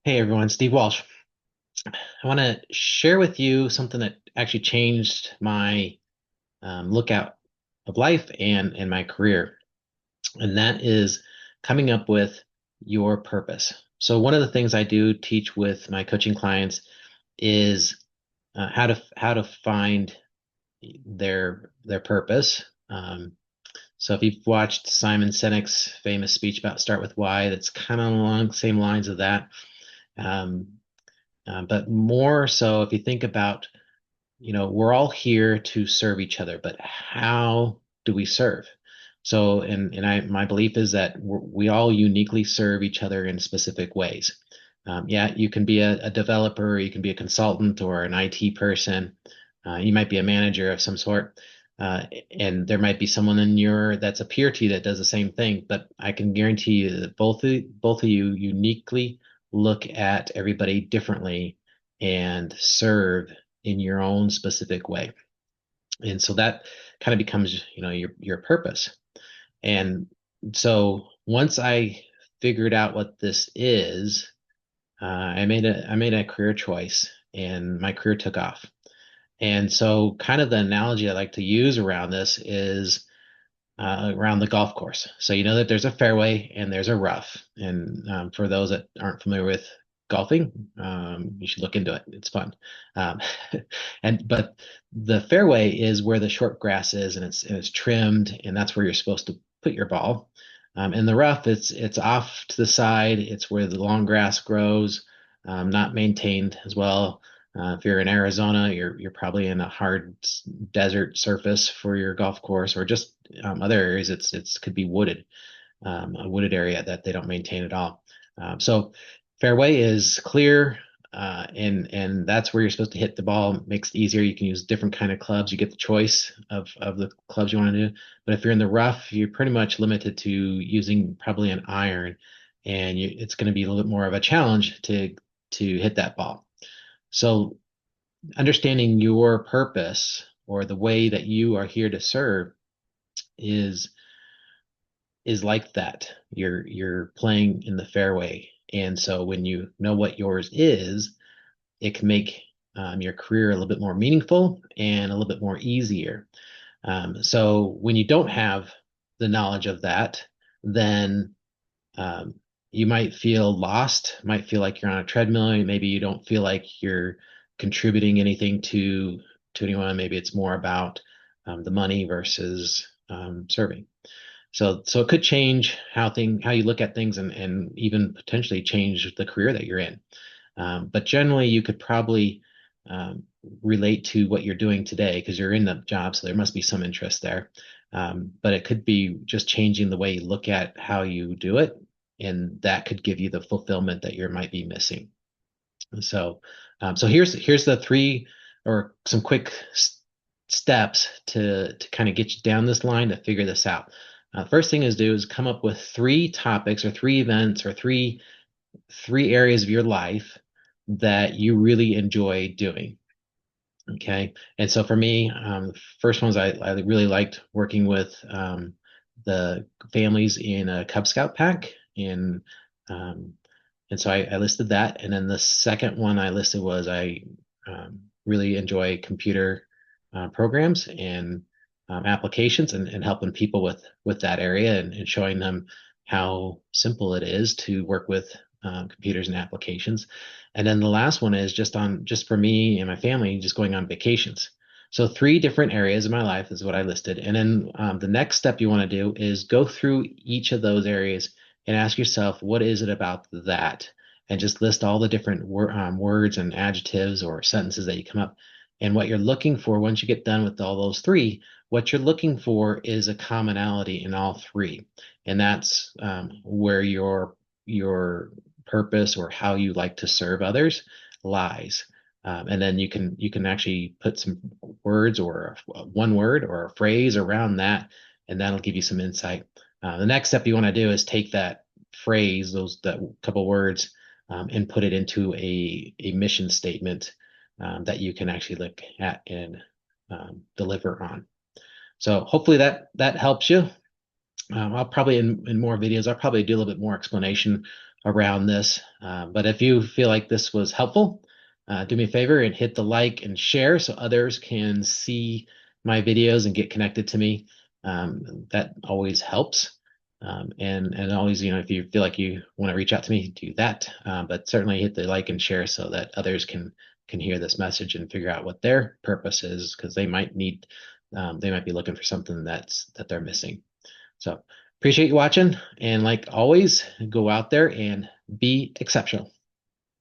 Hey everyone, Steve Walsh. I want to share with you something that actually changed my lookout of life and my career, and that is coming up with your purpose. So one of the things I do teach with my coaching clients is how to find their purpose. So if you've watched Simon Sinek's famous speech about Start with Why, that's kind of along the same lines of that. Um, but more so, if you think about, we're all here to serve each other, but how do we serve? So, my belief is that we all uniquely serve each other in specific ways. Yeah, you can be a developer, you can be a consultant or an IT person. You might be a manager of some sort. And there might be someone that's a peer to you that does the same thing. But I can guarantee you that both of you uniquely look at everybody differently and serve in your own specific way. And so that kind of becomes, your purpose. And so once I figured out what this is, I made a career choice and my career took off. And so kind of the analogy I like to use around this is around the golf course. So you know that there's a fairway and there's a rough. And for those that aren't familiar with golfing, you should look into it. It's fun. Um, but the fairway is where the short grass is, and it's trimmed, and that's where you're supposed to put your ball. And the rough, it's off to the side. It's where the long grass grows, not maintained as well. If you're in Arizona, you're probably in a hard desert surface for your golf course, or just other areas. It's could be wooded, a wooded area that they don't maintain at all. So fairway is clear, and that's where you're supposed to hit the ball. It makes it easier. You can use different kind of clubs. You get the choice of the clubs you want to do. But if you're in the rough, you're pretty much limited to using probably an iron, and it's going to be a little bit more of a challenge to hit that ball. So understanding your purpose or the way that you are here to serve is is like that. You're playing in the fairway, and so when you know what yours is, it can make your career a little bit more meaningful and a little bit more easier. So when you don't have the knowledge of that, then um, you might feel lost, might feel like you're on a treadmill. Maybe you don't feel like you're contributing anything to anyone. Maybe it's more about the money versus serving. So it could change how you look at things and even potentially change the career that you're in. But generally, you could probably um, relate to what you're doing today because you're in the job, so there must be some interest there. But it could be just changing the way you look at how you do it, and that could give you the fulfillment that you might be missing. So, so here's the three or some quick steps to kind of get you down this line to figure this out. First thing is do is come up with three topics or three events or three areas of your life that you really enjoy doing. Okay. And so for me, first ones I really liked working with the families in a Cub Scout pack. Um, and so I listed that. And then the second one I listed was I really enjoy computer programs and applications and helping people with that area and showing them how simple it is to work with computers and applications. And then the last one is just for me and my family, just going on vacations. So three different areas of my life is what I listed. And then the next step you want to do is go through each of those areas and ask yourself, what is it about that? And just list all the different words and adjectives or sentences that you come up. And what you're looking for once you get done with all those three, what you're looking for is a commonality in all three. And that's where your purpose or how you like to serve others lies. And then you can actually put some words or one word or a phrase around that, and that'll give you some insight. The next step you want to do is take that phrase, that couple words, and put it into a mission statement that you can actually look at and deliver on. So hopefully that helps you. I'll probably in more videos, I'll probably do a little bit more explanation around this. But if you feel like this was helpful, do me a favor and hit the like and share so others can see my videos and get connected to me. That always helps. And always, if you feel like you want to reach out to me, do that. But certainly hit the like and share so that others can hear this message and figure out what their purpose is, because they might be looking for something that they're missing. So appreciate you watching, and like always, go out there and be exceptional.